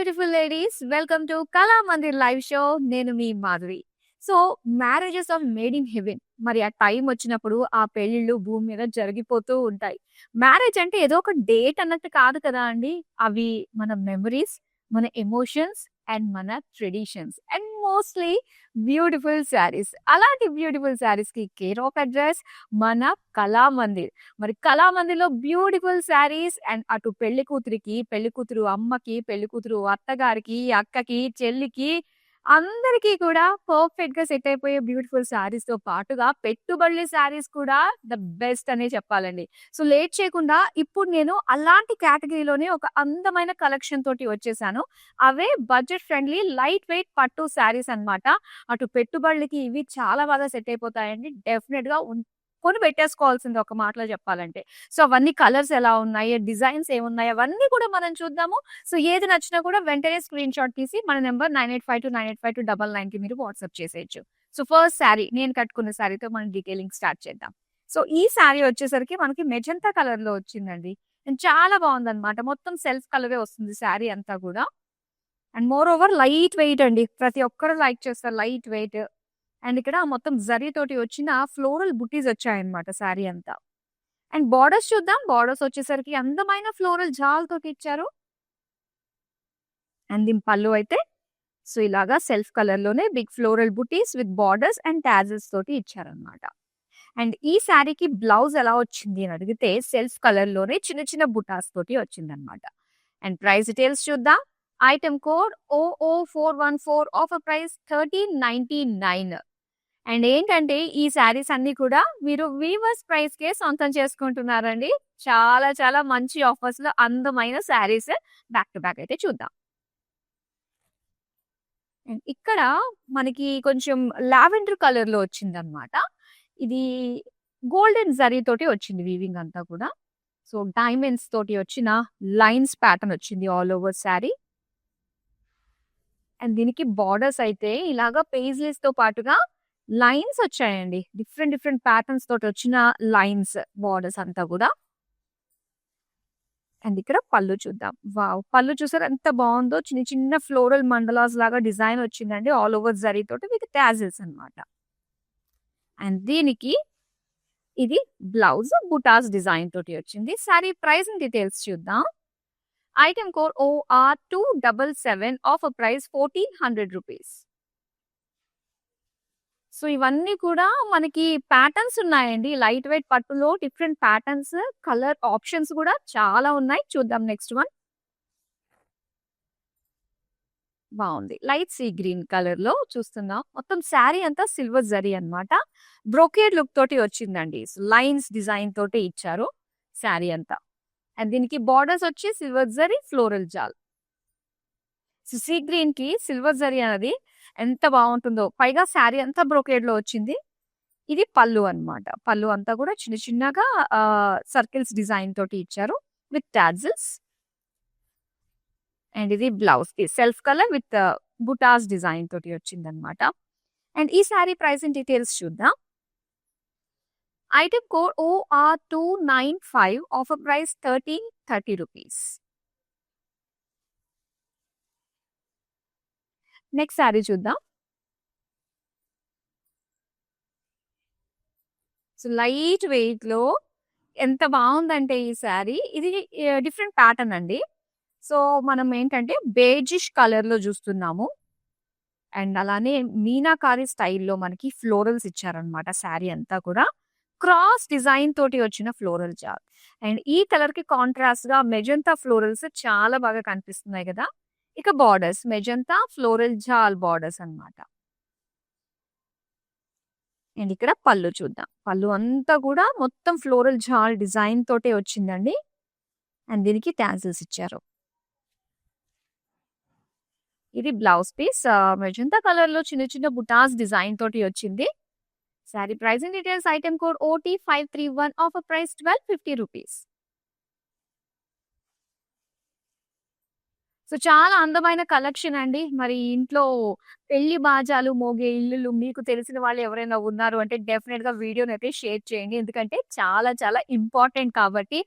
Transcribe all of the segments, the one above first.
Beautiful ladies welcome to కళా Mandir live show. నేను మీ Madhuri. So marriages of made in heaven. మరి ఆ టైం వచ్చినప్పుడు ఆ పెళ్లిళ్ళు భూమి మీద జరిగిపోతూ ఉంటాయి. మ్యారేజ్ అంటే ఏదో ఒక డేట్ అన్నట్టు కాదు కదా అండి. అవి మన మెమరీస్, మన ఎమోషన్స్ అండ్ మన traditions and mostly beautiful saris. అలాంటి బ్యూటిఫుల్ శారీస్ కి కేర్ ఆఫ్ అడ్రస్ మన కళా మందిర్. మరి కళామందిలో బ్యూటిఫుల్ శారీస్ అండ్ అటు పెళ్లి కూతురికి, పెళ్లి కూతురు అమ్మకి, పెళ్లి కూతురు అత్తగారికి, అక్కకి, చెల్లికి అందరికీ కూడా పర్ఫెక్ట్‌గా సెట్ అయిపోయే బ్యూటిఫుల్ శారీస్‌తో పాటుగా పెట్టుబడుల శారీస్ కూడా ద బెస్ట్ అనే చెప్పాలండి. సో లేట్ చేయకుండా ఇప్పుడు నేను అలాంటి కేటగిరీలోనే ఒక అందమైన కలెక్షన్ తోటి వచ్చేసాను. అవే బడ్జెట్ ఫ్రెండ్లీ లైట్ వెయిట్ పట్టు శారీస్ అన్నమాట. అటు పెట్టుబడులకి ఇవి చాలా బాగా సెట్ అయిపోతాయండి. డెఫినిట్‌గా కొని పెట్టేసుకోవాల్సిందే ఒక మాటలో చెప్పాలంటే. సో అవన్నీ కలర్స్ ఎలా ఉన్నాయి, డిజైన్స్ ఏమున్నాయి అవన్నీ కూడా మనం చూద్దాము. సో ఏది నచ్చినా కూడా వెంటనే స్క్రీన్ షాట్ తీసి మన నంబర్ 9852985299కి మీరు వాట్సాప్ చేసేయొచ్చు. సో ఫస్ట్ శారీ నేను కట్టుకున్న శారీతో మనం డీటెయిలింగ్ స్టార్ట్ చేద్దాం. సో ఈ శారీ వచ్చేసరికి మనకి మెజంతా కలర్‌లో వచ్చిందండి. అండ్ చాలా బాగుందన్నమాట. మొత్తం సెల్ఫ్ కలరే వస్తుంది శారీ అంతా కూడా. And more over light weight అండి. ప్రతి ఒక్కరు లైక్ చేస్తారు లైట్ వెయిట్. అండ్ ఇక్కడ మొత్తం జరీ తోటి వచ్చిన ఫ్లోరల్ బుట్టీస్ వచ్చాయన్నమాట శారీ అంతా. అండ్ బార్డర్స్ చూద్దాం. బార్డర్స్ వచ్చేసరికి అందమైన ఫ్లోరల్ జాల్ తోటి ఇచ్చారు. అండ్ దీని పళ్ళు అయితే సో ఇలాగా సెల్ఫ్ కలర్ లోనే big floral buttis with borders and టాజెస్ తోటి ఇచ్చారన్నమాట. అండ్ ఈ శారీకి బ్లౌజ్ ఎలా వచ్చింది అని అడిగితే సెల్ఫ్ కలర్ లోనే చిన్న చిన్న బుటాస్ తోటి వచ్చిందనమాట. అండ్ ప్రైస్ డీటెయిల్స్ చూద్దాం. Item code OO414 offer price 1399. And ఏంటంటే ఈ శారీస్ అన్ని కూడా మీరు వీవర్స్ ప్రైస్ కే సొంతం చేసుకుంటున్నారండి. చాలా చాలా మంచి ఆఫర్స్ లో అందమైన శారీస్ బ్యాక్ టు బ్యాక్ అయితే చూద్దాం. అండ్ ఇక్కడ మనకి కొంచెం లావెండర్ కలర్ లో వచ్చిందనమాట. ఇది గోల్డెన్ జరీ తోటి వచ్చింది వీవింగ్ అంతా కూడా. సో డైమండ్స్ తోటి వచ్చిన లైన్స్ ప్యాటర్న్ వచ్చింది ఆల్ ఓవర్ శారీ. అండ్ దీనికి బార్డర్స్ అయితే ఇలాగా పేజ్లెస్ తో పాటుగా లైన్స్ వచ్చాయండి. డిఫరెంట్ డిఫరెంట్ ప్యాటర్న్స్ తోటి వచ్చిన లైన్స్ బార్డర్స్ అంతా కూడా. అండ్ ఇక్కడ పళ్ళు చూద్దాం. వావ్! పళ్ళు చూసారా ఎంత బాగుందో. చిన్న చిన్న ఫ్లోరల్ మండలాస్ లాగా డిజైన్ వచ్చిందండి ఆల్ ఓవర్ జరీ తోటి విత్ టాజిల్స్ అన్నమాట. అండ్ దీనికి ఇది బ్లౌజ్ బుటాస్ డిజైన్ తోటి వచ్చింది. సారీ ప్రైస్ అండ్ డీటెయిల్స్ చూద్దాం. Item code OR277 offer price 1400 rupees. So ఇవన్నీ కూడా మనకి ప్యాటర్న్స్ ఉన్నాయండి. లైట్ వెయిట్ పట్టులో డిఫరెంట్ ప్యాటర్న్స్, కలర్ ఆప్షన్స్ కూడా చాలా ఉన్నాయి. చూద్దాం నెక్స్ట్ వన్. బావుంది. లైట్ సీ గ్రీన్ కలర్ లో చూస్తున్నాం. మొత్తం శారీ అంతా సిల్వర్ జరీ అన్నమాట. బ్రోకేడ్ లుక్ తోటి వచ్చిందండి. లైన్స్ డిజైన్ తోటి ఇచ్చారు శారీ అంతా. అండ్ దీనికి బార్డర్స్ వచ్చి సిల్వర్ జరీ ఫ్లోరల్ జాల్. సీ గ్రీన్ కి సిల్వర్ జరీ అనేది ఎంత బాగుంటుందో. పైగా శారీ అంతా బ్రోకేడ్ లో వచ్చింది. ఇది పళ్ళు అన్నమాట. పళ్ళు అంతా కూడా చిన్న చిన్నగా సర్కిల్స్ డిజైన్ తోటి ఇచ్చారు విత్ టాజిల్స్. అండ్ ఇది బ్లౌజ్ కి సెల్ఫ్ కలర్ విత్ బుటాస్ డిజైన్ తోటి వచ్చిందనమాట. అండ్ ఈ శారీ ప్రైస్ అండ్ డీటెయిల్స్ చూద్దాం. Item code OR295 offer price 1330 rupees. Next sari చూద్దాం. సో లైట్ వెయిట్ లో ఎంత బాగుందంటే ఈ శారీ. ఇది డిఫరెంట్ ప్యాటర్న్ అండి. సో మనం ఏంటంటే బేజిష్ కలర్ లో చూస్తున్నాము. అండ్ అలానే మీనాకారి స్టైల్లో మనకి ఫ్లోరల్స్ ఇచ్చారనమాట. శారీ అంతా కూడా క్రాస్ డిజైన్ తోటి వచ్చిన ఫ్లోరల్ జాల్. అండ్ ఈ కలర్ కి కాంట్రాస్ట్ గా మెజంతా ఫ్లోరల్స్ చాలా బాగా కనిపిస్తున్నాయి కదా. ఇక బార్డర్స్ మెజంతా ఫ్లోరల్ జాల్ బార్డర్స్ అన్నమాట. అండ్ ఇక్కడ పళ్ళు చూద్దాం. పళ్ళు అంతా కూడా మొత్తం ఫ్లోరల్ జాల్ డిజైన్ తోటే వచ్చిందండి. అండ్ దీనికి టాజిల్స్ ఇచ్చారు. ఇది బ్లౌజ్ పీస్. మెజంతా కలర్ లో చిన్న చిన్న బుటాస్ డిజైన్ తోటి వచ్చింది. Sari price and details item code OT531 offer price 1250 rupees. So, చాలా అందమైన కలెక్షన్ అండి. మరి ఇంట్లో పెళ్లి బాజాలు మోగే ఇల్లులు మీకు తెలిసిన వాళ్ళు ఎవరైనా ఉన్నారు అంటే డెఫినిట్‌గా వీడియోనైతే షేర్ చేయండి. ఎందుకంటే చాలా చాలా ఇంపార్టెంట్ కాబట్టి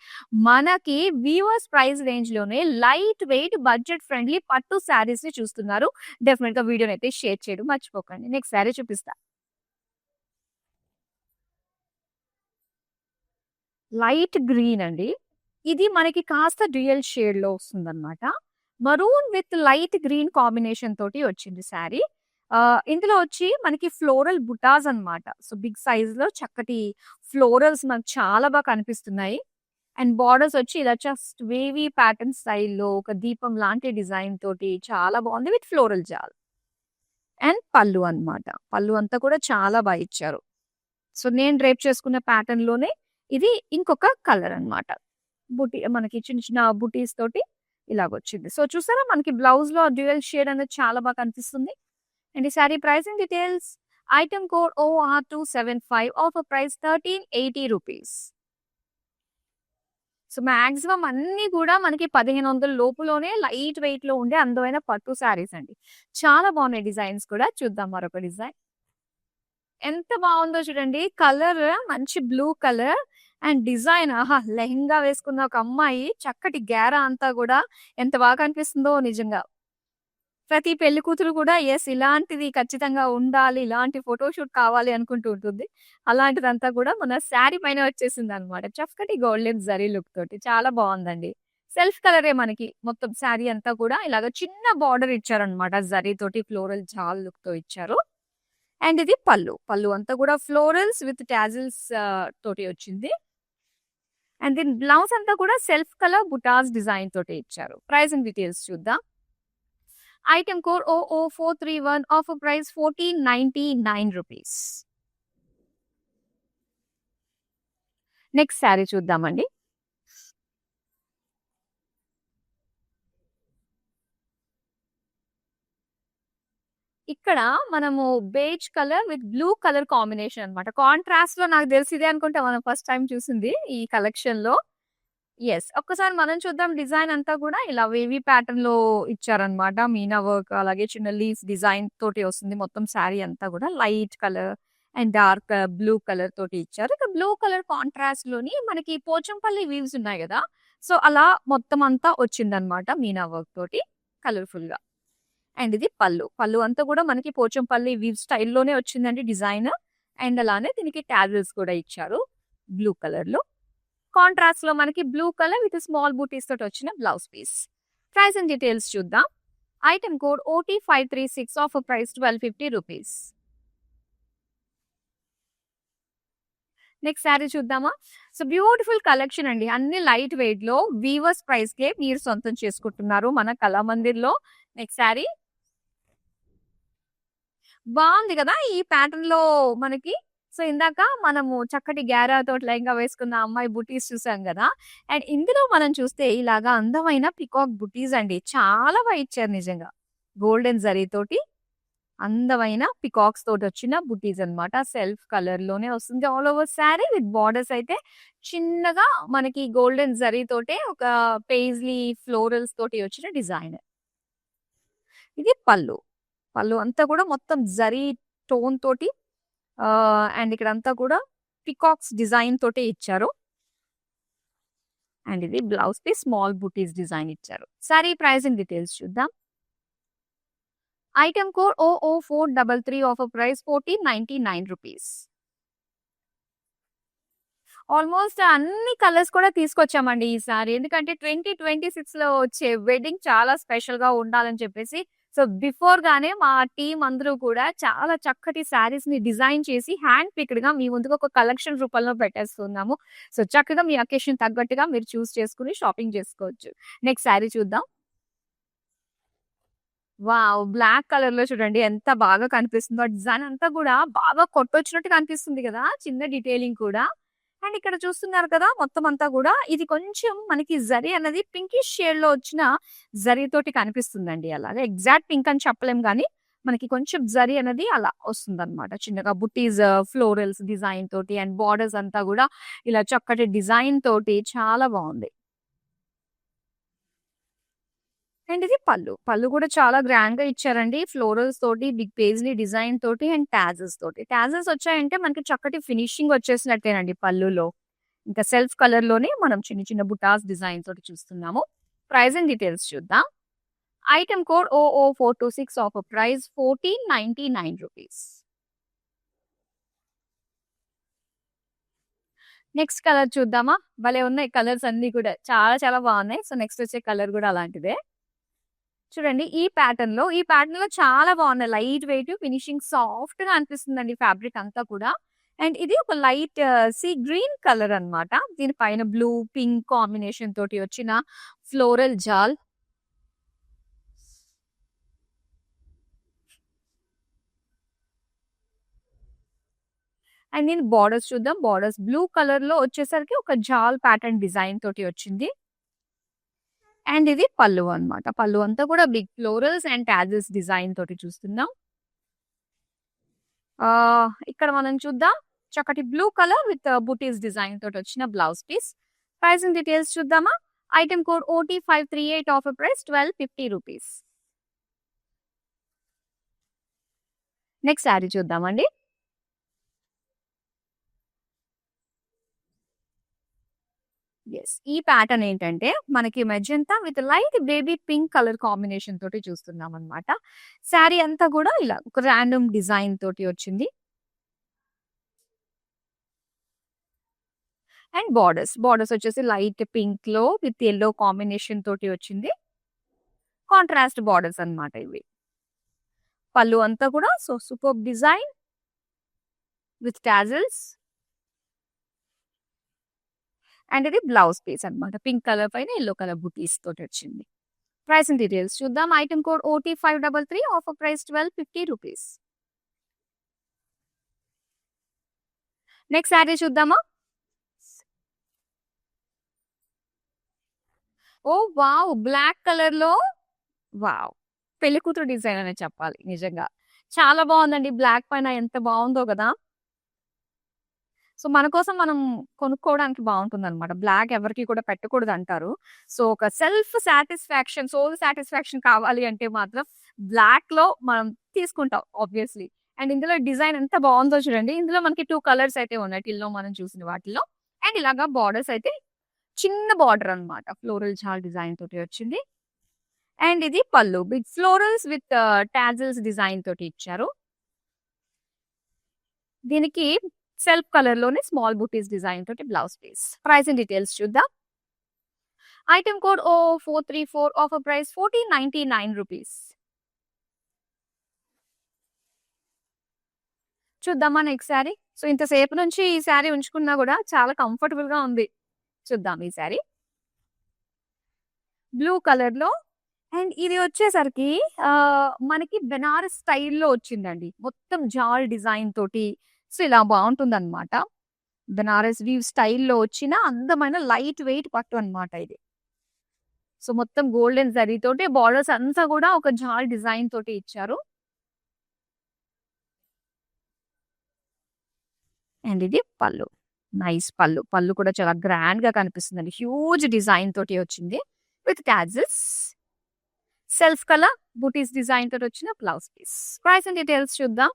మనకి వీవర్స్ ప్రైస్ రేంజ్‌లోనే లైట్ వెయిట్ బడ్జెట్ ఫ్రెండ్లీ పట్టు శారీస్‌ని చూస్తున్నారు. డెఫినిట్‌గా వీడియోనైతే షేర్ చేయడం మర్చిపోకండి. నెక్స్ట్ శారీ చూపిస్తా. లైట్ గ్రీన్ అండి. ఇది మనకి కాస్త డ్యూయల్ షేడ్‌లో వస్తుందన్నమాట. Maroon with light green combination తోటి వచ్చింది శారీ. ఇందులో వచ్చి మనకి ఫ్లోరల్ బుటాస్ అన్నమాట. సో, బిగ్ సైజ్‌లో చక్కటి ఫ్లోరల్స్ మనకు చాలా బాగా కనిపిస్తున్నాయి. అండ్ బోర్డర్స్ వచ్చి ఇలా జస్ట్ వేవీ ప్యాటర్న్ స్టైల్‌లో ఒక దీపం లాంటి డిజైన్ తోటి చాలా బాగుంది విత్ ఫ్లోరల్ జాల్. అండ్ పల్లు అన్నమాట. పల్లు అంతా కూడా చాలా బా ఇచ్చారు. సో, నేను డ్రేప్ చేసుకున్న ప్యాటర్న్‌లోనే ఇది ఇంకొక కలర్ అన్నమాట. మనకి చిన్న చిన్న బుటీస్ తోటి ఇలాగొచ్చింది. సో, చూసారా మనకి బ్లౌజ్‌లో డ్యూయల్ షేడ్ అనేది చాలా బాగా కనిపిస్తుంది. అండ్ ఈ sorry pricing details item code OR275 offer price రూ. 1380. సో, మాక్సిమం అన్నీ కూడా మనకి 1500 లోపులోనే లైట్ వెయిట్‌లో ఉండే అందమైన పట్టు శారీస్ అండి. చాలా బాగున్నాయి డిజైన్స్ కూడా. చూద్దాం మరొక డిజైన్. ఎంత బావుందో చూడండి. కలర్ మంచి బ్లూ కలర్ అండ్ డిజైన్ ఆహా! లెహెంగా వేసుకున్న ఒక అమ్మాయి చక్కటి గేరా అంతా గూడా ఎంత బాగా కనిపిస్తుందో నిజంగా. ప్రతి పెళ్లి కూతురు కూడా యెస్ ఇలాంటిది ఖచ్చితంగా ఉండాలి. ఇలాంటి ఫోటోషూట్ కావాలి అనుకుంటూ ఉంటుంది. అలాంటిదంతా కూడా మన శారీ పైన వచ్చేసిందనమాట. చక్కటి గోల్డెన్ జరీ లుక్ తోటి చాలా బావుందండి. సెల్ఫ్ కలరే మనకి మొత్తం శారీ అంతా కూడా ఇలాగ చిన్న బార్డర్ ఇచ్చారనమాట. జరీ తోటి ఫ్లోరల్ జాల్ లుక్‌తో ఇచ్చారు. అండ్ ఇది పల్లు. పల్లు అంతా కూడా ఫ్లోరల్స్ విత్ టాజిల్స్ తోటి వచ్చింది. అండ్ దీని బ్లౌజ్ అంతా కూడా సెల్ఫ్ కలర్ బుటాస్ డిజైన్ తోటి ఇచ్చారు. ప్రైసింగ్ డీటెయిల్స్ చూద్దాం. Item code OO431 offer price రూ. 1499. నెక్స్ట్ శారీ చూద్దామండి. ఇక్కడ మనము beige colour with blue colour combination అన్నమాట. కాంట్రాస్ట్‌లో నాకు తెలిసి ఇదే అనుకుంటా మనం ఫస్ట్ టైమ్ చూసింది ఈ కలెక్షన్‌లో. యెస్. ఒక్కసారి మనం చూద్దాం డిజైన్ అంతా కూడా ఇలా వేవీ ప్యాటర్న్‌లో ఇచ్చారన్నమాట. మీనా వర్క్ అలాగే చిన్న లీఫ్ డిజైన్ తోటి వస్తుంది. మొత్తం శారీ అంతా కూడా light colour and dark blue colour తోటి ఇచ్చారు. ఇక బ్లూ కలర్ కాంట్రాస్ట్‌లోని మనకి పోచంపల్లి వీవ్స్ ఉన్నాయి గదా! సో, అలా మొత్తం అంతా వచ్చిందన్నమాట మీనా వర్క్ తోటి కలర్‌ఫుల్‌గా. అండ్ ఇది పల్లు. పల్లు అంతా కూడా మనకి పోచంపల్లి వీవ్ స్టైల్‌లోనే వచ్చిందండి డిజైన్. అండ్ అలానే దీనికి టాజిల్స్ కూడా ఇచ్చారు బ్లూ కలర్‌లో. కాంట్రాస్ట్‌లో మనకి బ్లూ కలర్ విత్ స్మాల్ బూటీస్ తోటి వచ్చిన blouse piece. Price and details చూద్దాం. Item code OT536 offer price రూ. 1250. నెక్స్ట్ శారీ చూద్దామా? సో, బ్యూటిఫుల్ కలెక్షన్ అండి. అన్ని లైట్ వెయిట్‌లో వీవర్స్ ప్రైస్‌కే మీరు సొంతం చేసుకుంటున్నారు మన కళామందిర్‌లో. నెక్స్ట్ శారీ బావుంది గదా! ఈ ప్యాటర్న్‌లో మనకి. సో, ఇందాక మనము చక్కటి గ్యారా తోటి లెహంగా వేసుకున్న అమ్మాయి బుటీస్ చూసాం గదా! అండ్ ఇందులో మనం చూస్తే ఇలాగా అందమైన పికాక్ బుటీస్ అండి. చాలా బా ఇచ్చారు నిజంగా. గోల్డెన్ జరీ తోటి అందమైన పికాక్స్ తోటొచ్చిన బుటీస్ అన్నమాట. సెల్ఫ్ కలర్‌లోనే వస్తుంది. All over sari with borders అయితే చిన్నగా మనకి గోల్డెన్ జరీ తోటే ఒక పెయిస్లీ ఫ్లోరల్స్ తోటి వచ్చిన డిజైన్. ఇది పల్లు. పల్లు అంతా కూడా మొత్తం జరీ టోన్ తోటి అండ్ ఇక్కడంతా కూడా పికాక్స్ డిజైన్ తోటే ఇచ్చారు. అండ్ ఇది blouse piece small butis design ఇచ్చారు. సారీ ప్రైసింగ్ డీటెయిల్స్ చూద్దాం. Item code OO433 offer price రూ. 1499. ఆల్మోస్ట్ అన్ని కలర్స్ కూడా తీసుకొచ్చామండి ఈసారి. ఎందుకంటే 2026లో వచ్చే వెడ్డింగ్ చాలా స్పెషల్‌గా ఉండాలని చెప్పేసి సో, బిఫోర్‌గానే మా టీమ్ అందరూ కూడా చాలా చక్కటి శారీస్‌ని డిజైన్ చేసి హ్యాండ్ పిక్డ్‌గా మీ ముందుకు ఒక కలెక్షన్ రూపంలో పెట్టేస్తున్నాము. సో, చక్కగా మీ అకేషన్ తగ్గట్టుగా మీరు చూజ్ చేసుకొని షాపింగ్ చేసుకోవచ్చు. నెక్స్ట్ శారీ చూద్దాం. వావ్! బ్లాక్ కలర్‌లో చూడండి ఎంత బాగా కనిపిస్తుందో. ఆ డిజైన్ అంతా గూడా బాగా కొట్టొచ్చినట్టు కనిపిస్తుంది గదా! చిన్న డీటెయిలింగ్ కూడా. అండ్ ఇక్కడ చూస్తున్నారు కదా! మొత్తం అంతా గూడా ఇది కొంచెం మనకి జరీ అన్నది పింకిష్ షేడ్‌లో వచ్చిన జరీతోటి కనిపిస్తుందండి అలాగా. ఎగ్జాక్ట్ పింక్ అని చెప్పలేం గానీ, మనకి కొంచెం జరీ అనేది అలా వస్తుందన్నమాట. చిన్నగా బుట్టీస్, ఫ్లోరల్స్ డిజైన్ తోటి అండ్ బోర్డర్స్ అంతా గూడా ఇలా చక్కటి డిజైన్ తోటి చాలా బావుంది. అండ్ ఇది పళ్ళు. పళ్ళు కూడా చాలా గ్రాండ్‌గా ఇచ్చారండి. ఫ్లోరల్స్ తోటి, బిగ్ పేజ్‌లీ డిజైన్ తోటి అండ్ టాజిల్స్ తోటి. టాజిల్స్ వచ్చాయంటే మనకి చక్కటి ఫినిషింగ్ వచ్చేసినట్టేనండి పళ్ళులో. ఇంకా సెల్ఫ్ కలర్‌లోనే మనం చిన్న చిన్న బుటాస్ డిజైన్ తోటి చూస్తున్నాము. ప్రైజింగ్ డీటెయిల్స్ చూద్దాం. Item code OO426 offer price ₹1499. Next colour చూద్దామా? భలే ఉన్నాయి కలర్స్ అన్నీ కూడా. చాలా చాలా బాగున్నాయి. సో, నెక్స్ట్ వచ్చే కలర్ కూడా అలాంటిదే. చూడండి ఈ ప్యాటర్న్‌లో చాలా బాగున్నాయి. లైట్ వెయిట్ ఫినిషింగ్ సాఫ్ట్‌గా అనిపిస్తుందండి ఫ్యాబ్రిక్ అంతా కూడా. అండ్ ఇది ఒక లైట్ సీ గ్రీన్ కలర్ అన్నమాట. దీని పైన బ్లూ, పింక్ కాంబినేషన్ తోటి వచ్చిన ఫ్లోరల్ జాల్. అండ్ దీని బోర్డర్స్ చూద్దాం. బోర్డర్స్ బ్లూ కలర్‌లో వచ్చేసరికి ఒక జాల్ ప్యాటర్న్ డిజైన్ తోటి వచ్చింది. అండ్ ఇది పల్లు అన్నమాట. పల్లు అంతా కూడా big florals and tassels design తోటి చూస్తున్నాం. ఇక్కడ మనం చూద్దాం. చక్కటి బ్లూ కలర్ విత్ బుటీస్ డిజైన్ తోటొచ్చిన బ్లౌజ్ పీస్. ప్రైసింగ్ డీటెయిల్స్ చూద్దామా? Item code OT538 offer price ₹1250. Next sari చూద్దామండి. యెస్. ఈ ప్యాటర్న్ ఏంటంటే మనకి magenta with light baby pink colour combination తోటి చూస్తున్నామన్నమాట. శారీ అంతా కూడా ఇలా ఒక రాండమ్ డిజైన్ తోటి వచ్చింది. అండ్ బోర్డర్స్ వచ్చేసి లైట్ పింక్‌లో విత్ యెల్లో కాంబినేషన్ తోటి వచ్చింది. కాంట్రాస్ట్ బోర్డర్స్ అన్నమాట ఇవి. పళ్ళు అంతా కూడా so superb design with tassels. And ఇది బ్లౌజ్ పీస్ అన్నమాట. పింక్ కలర్ పైన యెల్లో కలర్ బుటీస్ తోటి వచ్చింది. ప్రైసింగ్ డీటెయిల్స్ చూద్దాం. Item code OT533 offer price ₹1250. Next sari చూద్దామా? ఓహ్! వావ్! బ్లాక్ కలర్‌లో వావ్! పెళ్లికూతురు డిజైన్ అనే చెప్పాలి నిజంగా. చాలా బావుందండి. బ్లాక్ పైన ఎంత బావుందో గదా! సో, మన కోసం మనం కొనుక్కోవడానికి బావుంటుందనమాట. బ్లాక్ ఎవరికీ కూడా పెట్టకూడదంటారు. సో, ఒక సెల్ఫ్ సాటిస్ఫాక్షన్, సోల్ సాటిస్ఫాక్షన్ కావాలి అంటే మాత్రం బ్లాక్‌లో మనం తీసుకుంటాం ఆబ్వియస్‌లీ. అండ్ ఇందులో డిజైన్ ఎంత బావుందో చూడండి. ఇందులో మనకి 2 కలర్స్ అయితే ఉన్నాయి. టిల్‌లో మనం చూసిన వాటిలో. అండ్ ఇలాగా బోర్డర్స్ అయితే చిన్న బోర్డర్ అన్నమాట. ఫ్లోరల్ జాల్ డిజైన్ తోటి వచ్చింది. అండ్ ఇది పళ్ళు. Big florals with tassels design తోటి ఇచ్చారు. దీనికి సెల్ఫ్ కలర్‌లోనే స్మాల్ బూటీస్ డిజైన్ తోటి బ్లౌజ్ పీస్. ప్రైసింగ్ డీటెయిల్స్ చూద్దాం. Item code OO434 offer price ₹1499. చూద్దామా నెక్స్ట్ శారీ? సో, ఇంతసేపు నుంచి ఈ శారీ ఉంచుకున్నా గూడా చాలా కంఫర్టబుల్‌గా ఉంది. చూద్దాం ఈ శారీ. బ్లూ కలర్‌లో అండ్ ఇది వచ్చేసరికి మనకి బెనారస్ స్టైల్‌లో వచ్చిందండి. మొత్తం జాల్ డిజైన్ తోటి. సో, ఇలా బావుంటుందన్నమాట. బెనారస్ వీవ్ స్టైల్‌లో వచ్చిన అందమైన లైట్ వెయిట్ పట్టు అన్నమాట ఇది. సో, మొత్తం గోల్డెన్ జరీతోటి బోర్డర్స్ అంతా గూడా ఒక జాల్ డిజైన్ తోటి ఇచ్చారు. అండ్ ఇది పళ్ళు. నైస్ పళ్ళు. పళ్ళు కూడా చాలా గ్రాండ్‌గా కనిపిస్తుందండి. హ్యూజ్ డిజైన్ తోటి వచ్చింది. With tassels. సెల్ఫ్ కలర్ బూటీస్ డిజైన్ తోటొచ్చిన blouse piece. Price and details చూద్దాం.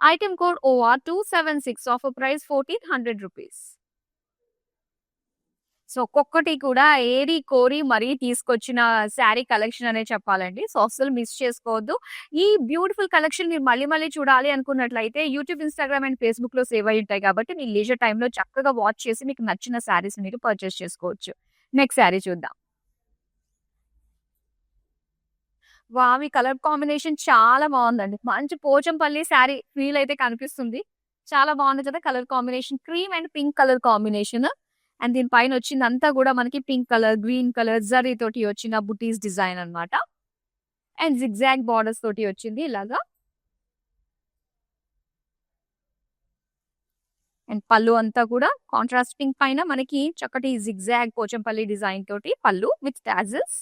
Item code OR276 offer price ₹1400. So, ఒక్కొక్కటి కూడా ఏరి కోరి మరీ తీసుకొచ్చిన శారీ కలెక్షన్ అనే చెప్పాలండి. సో, అస్సలు మిస్ చేసుకోవద్దు. ఈ బ్యూటిఫుల్ కలెక్షన్ మీరు మళ్ళీ మళ్ళీ చూడాలి అనుకున్నట్లయితే యూట్యూబ్, ఇన్‌స్టాగ్రామ్ అండ్ ఫేస్‌బుక్‌లో సేవ్ అయ్యి ఉంటాయి కాబట్టి మీ లీజర్ టైమ్‌లో చక్కగా వాచ్ చేసి మీకు నచ్చిన శారీస్ మీరు పర్చేస్ చేసుకోవచ్చు. నెక్స్ట్ శారీ చూద్దాం. వావ్! ఈ కలర్ కాంబినేషన్ చాలా బావుందండి. మంచి పోచంపల్లి శారీ ఫీల్ అయితే కనిపిస్తుంది. చాలా బావుంది కదా! Colour combination. Cream and pink colour combination. And దీని పైన వచ్చిందంతా గూడా మనకి pink colour, green colour zari తోటి వచ్చిన బుటీస్ డిజైన్ అన్నమాట. అండ్ జిగ్‌జాగ్ బోర్డర్స్ తోటి వచ్చింది ఇలాగా. అండ్ పళ్ళు అంతా కూడా కాంట్రాస్ట్ పింక్ పైన మనకి చక్కటి జిగ్‌జాగ్ పోచంపల్లి డిజైన్ తోటి పళ్ళు విత్ టాజిల్స్.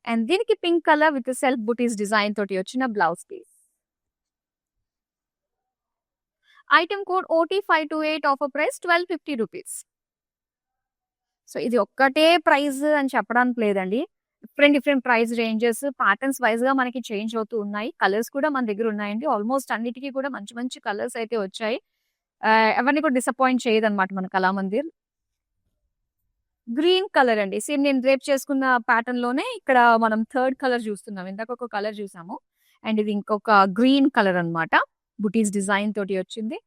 అండ్ దీనికి pink colour with self butis design తోటి వచ్చిన blouse piece. Item code OT528 offer price ₹1250. So, ఇది ఒక్కటే ప్రైస్ అని చెప్పడానికి లేదండి. డిఫరెంట్ ప్రైస్ రేంజెస్, ప్యాటర్న్స్ వైస్‌గా మనకి చేంజ్ అవుతూ ఉన్నాయి. కలర్స్ కూడా మన దగ్గర ఉన్నాయండి. ఆల్‌మోస్ట్ అన్నిటికి కూడా మంచి మంచి కలర్స్ అయితే వచ్చాయి. ఎవరిని కూడా డిసప్పాయింట్ చేయదన్నమాట మన కళామందిర్. గ్రీన్ కలర్ అండి. సేమ్ నేను డ్రేప్ చేసుకున్న ప్యాటర్న్‌లోనే ఇక్కడ మనం థర్డ్ కలర్ చూస్తున్నాం. ఇందాక ఒక కలర్ చూసాము. అండ్ ఇది ఇంకొక గ్రీన్ కలర్ అన్నమాట. బుటీస్ డిజైన్ తోటి వచ్చింది.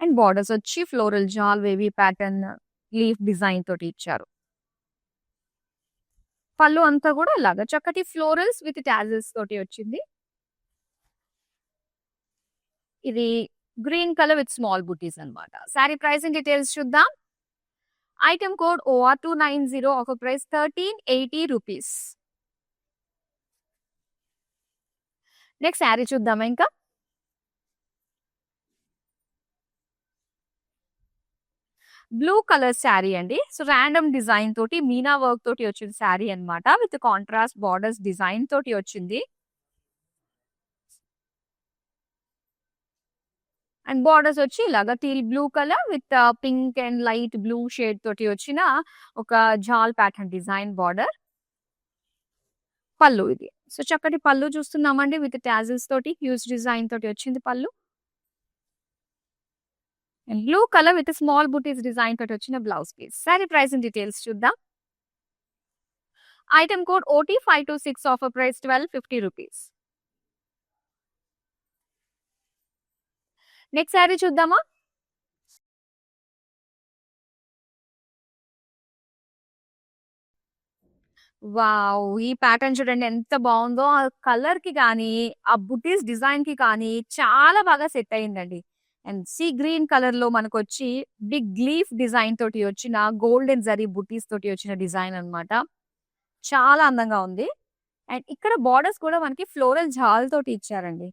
అండ్ బోర్డర్స్ వచ్చి ఫ్లోరల్ జాల్ వేవీ ప్యాటర్న్ లీఫ్ డిజైన్ తోటి ఇచ్చారు. పళ్ళు అంతా కూడా ఇలాగా చక్కటి ఫ్లోరల్స్ విత్ టాజిల్స్ తోటి వచ్చింది. ఇది గ్రీన్ కలర్ విత్ స్మాల్ బుటీస్ అన్నమాట. సారీ ప్రైసింగ్ డీటెయిల్స్ చూద్దాం. Item code OR290 offer price 1380 rupees. Next sari చూద్దామా ఇంకా. బ్లూ కలర్ శారీ అండి. సో రాండమ్ డిజైన్ తోటి మీనా వర్క్ తోటి వచ్చిన శారీ అన్నమాట. విత్ కాంట్రాస్ట్ బార్డర్స్ డిజైన్ తోటి వచ్చింది. అండ్ బార్డర్స్ వచ్చి ఇలాగా teal blue colour with pink and light blue shade తోటి వచ్చిన ఒక జాల్ ప్యాటర్న్ డిజైన్ బార్డర్. పళ్ళు ఇది. సో చక్కటి పళ్ళు చూస్తున్నామండి విత్ టాజిల్స్ తోటి హ్యూజ్ డిజైన్ తోటి వచ్చింది పళ్ళు. And blue colour with small బుటీస్ డిజైన్ తోటి వచ్చిన blouse piece. Sari pricing details చూద్దాం. Item code OT526 offer price 1250 rupees. Next sari చూద్దామా. వావ్! ఈ ప్యాటర్న్ చూడండి ఎంత బావుందో. ఆ కలర్‌కి గాని, ఆ బుటీస్ డిజైన్‌కి కానీ చాలా బాగా సెట్ అయిందండి. అండ్ సీ గ్రీన్ కలర్‌లో మనకొచ్చి బిగ్ లీఫ్ డిజైన్ తోటి వచ్చిన గోల్డెన్ జరీ బుటీస్ తోటి వచ్చిన డిజైన్ అన్నమాట. చాలా అందంగా ఉంది. అండ్ ఇక్కడ బోర్డర్స్ కూడా మనకి ఫ్లోరల్ జాల్ తోటి ఇచ్చారండి.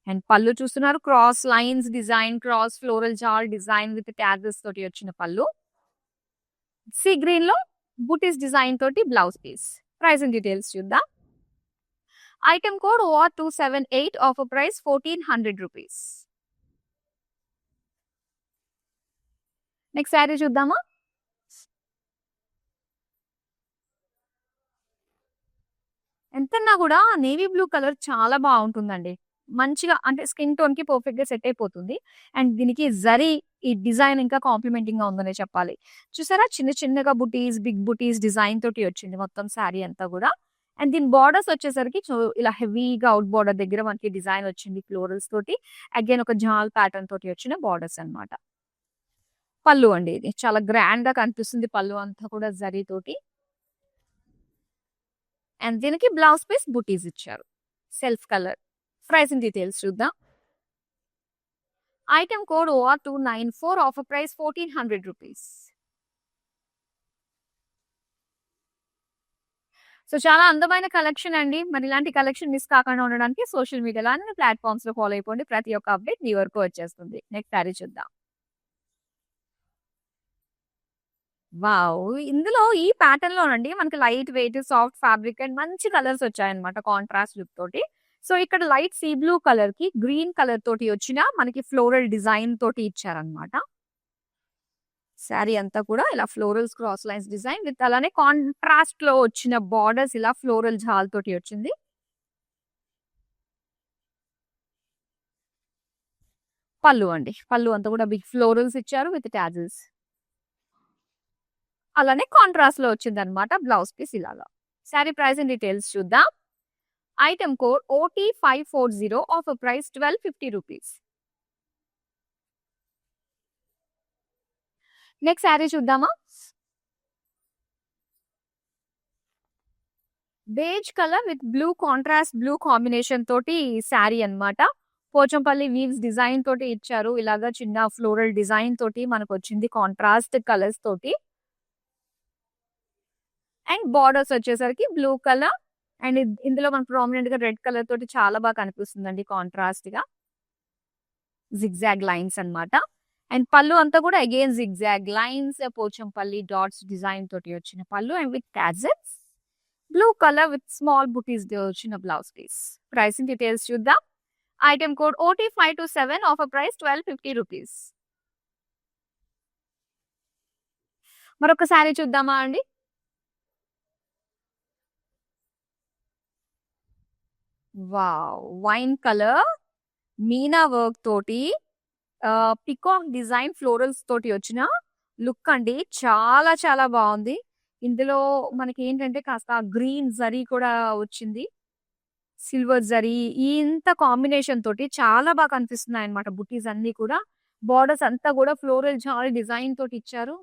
అండ్ పళ్ళు చూస్తున్నారు cross lines design, cross floral జాల్ డిజైన్ విత్ టాజెస్ తోటి వచ్చిన పళ్ళు. సీ గ్రీన్ లో బూటీస్ డిజైన్ తోటి బ్లౌజ్ పీస్. ప్రైసింగ్ డీటెయిల్స్ చూద్దాం. Item code OR278 offer price 1400 rupees. Next sari చూద్దామా. ఎంతన్నా కూడా నేవీ బ్లూ కలర్ చాలా బాగుంటుందండి. మంచిగా అంటే స్కిన్ టోన్ కి పర్ఫెక్ట్ గా సెట్ అయిపోతుంది. అండ్ దీనికి జరీ ఈ డిజైన్ ఇంకా కాంప్లిమెంటింగ్ గా ఉందనే చెప్పాలి. చూసారా చిన్న చిన్నగా బుటీస్, బిగ్ బుటీస్ డిజైన్ తోటి వచ్చింది మొత్తం శారీ అంతా కూడా. అండ్ దీని బార్డర్స్ వచ్చేసరికి ఇలా హెవీగా అవుట్ బార్డర్ దగ్గర మనకి డిజైన్ వచ్చింది ఫ్లోరల్స్ తోటి. అగైన్ ఒక జాల్ ప్యాటర్న్ తోటి వచ్చిన బార్డర్స్ అన్నమాట. పళ్ళు అండి ఇది చాలా గ్రాండ్ గా కనిపిస్తుంది పళ్ళు అంతా కూడా జరీ తోటి. అండ్ దీనికి బ్లౌజ్ పీస్ బుటీస్ ఇచ్చారు సెల్ఫ్ కలర్. ప్రైసింగ్ డీటెయిల్స్ చూద్దాం. Item code OR294 offer price 1400 rupees. So చాలా అందమైన కలెక్షన్ అండి. మరి ఇలాంటి కలెక్షన్ మిస్ కాకుండా ఉండడానికి సోషల్ మీడియాలో అన్ని ప్లాట్‌ఫార్మ్స్ లో ఫాలో అయిపోండి. ప్రతి ఒక్క అప్డేట్ మీ వరకు వచ్చేస్తుంది. నెక్స్ట్ సారీ చూద్దాం. వావ్! ఇందులో ఈ ప్యాటర్న్ లోనండి మనకి light weight, soft fabric and మంచి కలర్స్ వచ్చాయన్నమాట కాంట్రాస్ట్ లుక్ తోటి. సో ఇక్కడ లైట్ సీ బ్లూ కలర్ కి గ్రీన్ కలర్ తోటి వచ్చిన మనకి ఫ్లోరల్ డిజైన్ తోటి ఇచ్చారన్నమాట. శారీ అంతా కూడా ఇలా florals cross lines design with అలానే కాంట్రాస్ట్ లో వచ్చిన బార్డర్స్ ఇలా ఫ్లోరల్ జాల్ తోటి వచ్చింది. పళ్ళు అండి. పళ్ళు అంతా కూడా బిగ్ ఫ్లోరల్స్ ఇచ్చారు విత్ టాజిల్స్. అలానే కాంట్రాస్ట్ లో వచ్చిందన్నమాట బ్లౌజ్ పీస్ ఇలాగా. శారీ ప్రైస్ అండ్ డీటెయిల్స్ చూద్దాం. Item code OT540 offer price 1250 rupees. Next sari చూద్దామా. Beige colour with blue contrast blue combination తోటి శారీ అన్నమాట. పోచంపల్లి వీవ్స్ డిజైన్ తోటి ఇచ్చారు. ఇలాగా చిన్న ఫ్లోరల్ డిజైన్ తోటి మనకు వచ్చింది కాంట్రాస్ట్ కలర్స్ తోటి. అండ్ బార్డర్స్ వచ్చేసరికి బ్లూ కలర్ అండ్ ఇందులో మనకు ప్రామినెంట్ గా రెడ్ కలర్ తోటి చాలా బాగా కనిపిస్తుందండి కాంట్రాస్ట్ గా. జిగ్జాగ్ లైన్స్ అన్నమాట. అండ్ పళ్ళు అంతా కూడా again zigzag lines, Pochampally dots design తోటి వచ్చిన పళ్ళు and with tassels. Blue colour with small బుటీస్ వచ్చిన బ్లౌజ్ పీస్. ప్రైసింగ్ డీటెయిల్స్ చూద్దాం. Item code OT527 offer price 1250 rupees. మరొక శారీ చూద్దామా అండి? Wow! Wine colour meena work తోటి పికాక్ డిజైన్ ఫ్లోరల్స్ తోటి వచ్చిన లుక్ అండి. చాలా చాలా బావుంది. ఇందులో మనకేంటంటే కాస్త గ్రీన్ జరీ కూడా వచ్చింది. సిల్వర్ జరీ ఇంత కాంబినేషన్ తోటి చాలా బాగా కనిపిస్తున్నాయన్నమాట బుటీస్ అన్నీ కూడా. బోర్డర్స్ అంతా కూడా ఫ్లోరల్ చాలా డిజైన్ తోటి ఇచ్చారు.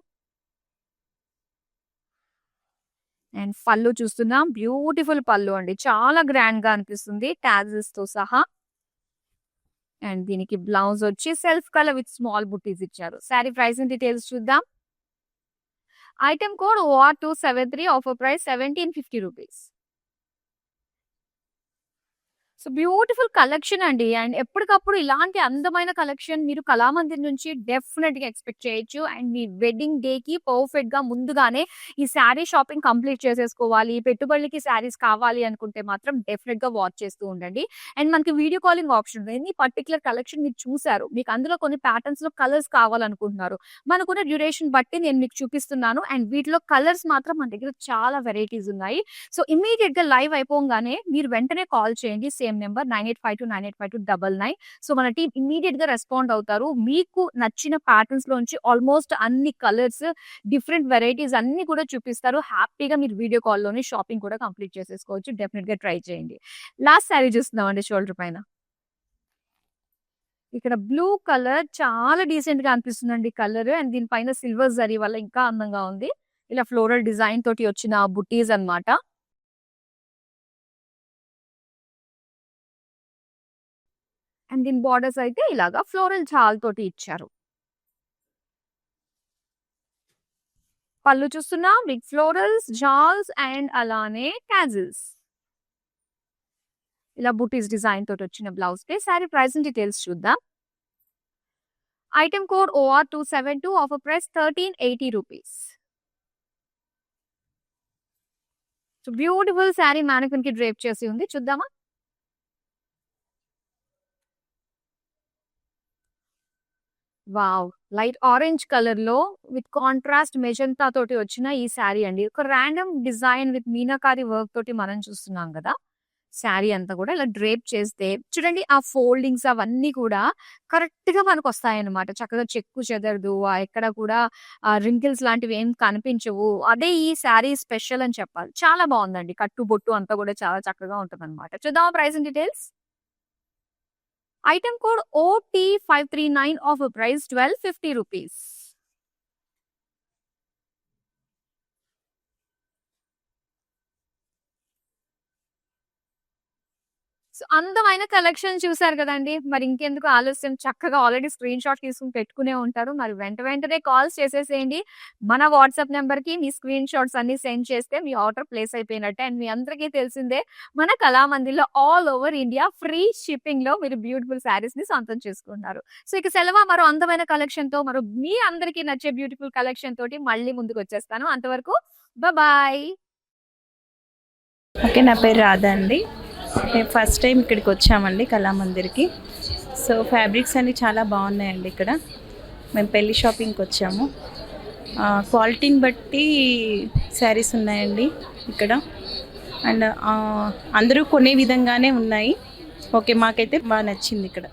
అండ్ పళ్ళు చూస్తున్నాం. బ్యూటిఫుల్ పళ్ళు అండి. చాలా గ్రాండ్‌గా అనిపిస్తుంది టాజిల్స్‌తో సహా. అండ్ దీనికి బ్లౌజ్ వచ్చి సెల్ఫ్ కలర్ విత్ స్మాల్ బుటీస్ ఇచ్చారు. సారీ ప్రైస్ అండ్ డీటెయిల్స్ చూద్దాం. Item code OR273 offer price ₹1750. So beautiful collection అండి. అండ్ ఎప్పటికప్పుడు ఇలాంటి అందమైన కలెక్షన్ మీరు కళామందిర్ నుంచి డెఫినిట్‌గా ఎక్స్‌పెక్ట్ చేయొచ్చు. అండ్ మీ వెడ్డింగ్ డేకి పర్ఫెక్ట్‌గా ముందుగానే ఈ శారీ షాపింగ్ కంప్లీట్ చేసేసుకోవాలి. పెట్టుబడులకి శారీస్ కావాలి అనుకుంటే మాత్రం డెఫినిట్‌గా వాచ్ చేస్తూ ఉండండి. అండ్ మనకి వీడియో కాలింగ్ ఆప్షన్ ఉంది. ఎనీ పర్టిక్యులర్ కలెక్షన్ మీరు చూసారు. మీకు అందులో కొన్ని ప్యాటర్న్స్‌లో కలర్స్ కావాలనుకుంటున్నారు. మనకున్న డ్యూరేషన్ బట్టి నేను మీకు చూపిస్తున్నాను. అండ్ వీటిలో కలర్స్ మాత్రం మన దగ్గర చాలా వెరైటీస్ ఉన్నాయి. సో ఇమ్మీడియేట్‌గా లైవ్ అయిపోగానే మీరు వెంటనే కాల్ చేయండి. Same number 9852985299. సో మన టీమ్ ఇమ్మీడియేట్‌గా రెస్పాండ్ అవుతారు. మీకు నచ్చిన ప్యాటర్న్స్ లోంచి ఆల్మోస్ట్ అన్ని కలర్స్, డిఫరెంట్ వెరైటీస్ అన్నీ కూడా చూపిస్తారు. హ్యాపీగా మీరు వీడియో కాల్‌లోనే షాపింగ్ కూడా కంప్లీట్ చేసేసుకోవచ్చు. డెఫినిట్‌గా ట్రై చేయండి. లాస్ట్ సారీ చూస్తున్నామండి షోల్డర్ పైన. ఇక్కడ బ్లూ కలర్ చాలా డీసెంట్‌గా అనిపిస్తుందండి కలర్. అండ్ దీని పైన సిల్వర్ జరీ వల్ల ఇంకా అందంగా ఉంది. ఇలా ఫ్లోరల్ డిజైన్ తోటి వచ్చిన బుటీస్ అన్నమాట. అండ్ దీని బోర్డర్స్ అయితే ఇలాగా ఫ్లోరల్ చాల్ తోటి ఇచ్చారు. పళ్ళు చూస్తున్నాం. బిగ్ ఫ్లోరల్స్, జాల్స్ అండ్ అలానే టాజిల్స్. ఇలా బుటీస్ డిజైన్ తోటి వచ్చిన బ్లౌజ్ పే సారీ ప్రైస్ అండ్ డీటెయిల్స్ చూద్దాం. Item code OR272 offer price ₹1380. So beautiful sari mannequin కి డ్రేప్ చేసి ఉంది. చూద్దామా? వావ్! లైట్ ఆరెంజ్ కలర్‌లో విత్ కాంట్రాస్ట్ మెజంతా తోటి వచ్చిన ఈ సారీ అండి. ఒక random design with meenakari work తోటి మనం చూస్తున్నాం గదా! సారీ అంతా కూడా ఇలా డ్రేప్ చేస్తే చూడండి ఆ ఫోల్డింగ్స్ అవన్నీ కూడా కరెక్ట్‌గా మనకొస్తాయన్నమాట. చక్కగా చెక్కు చెదరదు. ఎక్కడ కూడా రింకిల్స్ లాంటివి ఏం కనిపించవు. అదే ఈ సారీ స్పెషల్ అని చెప్పాలి. చాలా బావుందండి. కట్టు, బొట్టు అంతా కూడా చాలా చక్కగా ఉంటదన్నమాట. చూద్దామా price and details? Item code OT539 offer price ₹1250. So అందమైన కలెక్షన్ చూసారు కదండీ! మరి ఇంకెందుకు ఆలస్యం చక్కగా ఆల్రెడీ స్క్రీన్ షాట్ తీసుకొని పెట్టుకునే ఉంటారు. మరి వెంటనే కాల్స్ చేసేసేయండి. మన వాట్సాప్ నంబర్‌కి మీ స్క్రీన్ షాట్స్ అన్నీ సెండ్ చేస్తే మీ ఆర్డర్ ప్లేస్ అయిపోయినట్టే. అండ్ మీ అందరికీ తెలిసిందే మన కళామందిర్‌లో ఆల్ ఓవర్ ఇండియా ఫ్రీ షిప్పింగ్‌లో మీరు బ్యూటిఫుల్ శారీస్‌ని సొంతం చేసుకుంటున్నారు. సో ఇక సెలవు మరో అందమైన కలెక్షన్‌తో మీ అందరికీ నచ్చే బ్యూటిఫుల్ కలెక్షన్ తోటి మళ్ళీ ముందుకొచ్చేస్తాను. అంతవరకు బాయ్. ఓకే. నా పేరు రాధా అండి. మేము ఫస్ట్ టైం ఇక్కడికి వచ్చామండి కళామందిర్‌కి. సో ఫ్యాబ్రిక్స్ అన్నీ చాలా బాగున్నాయండి ఇక్కడ. మేము పెళ్లి షాపింగ్కి వచ్చాము. క్వాలిటీని బట్టి శారీస్ ఉన్నాయండి ఇక్కడ. అండ్ అందరూ కొనే విధంగానే ఉన్నాయి. ఓకే. మాకైతే బాగా నచ్చింది ఇక్కడ.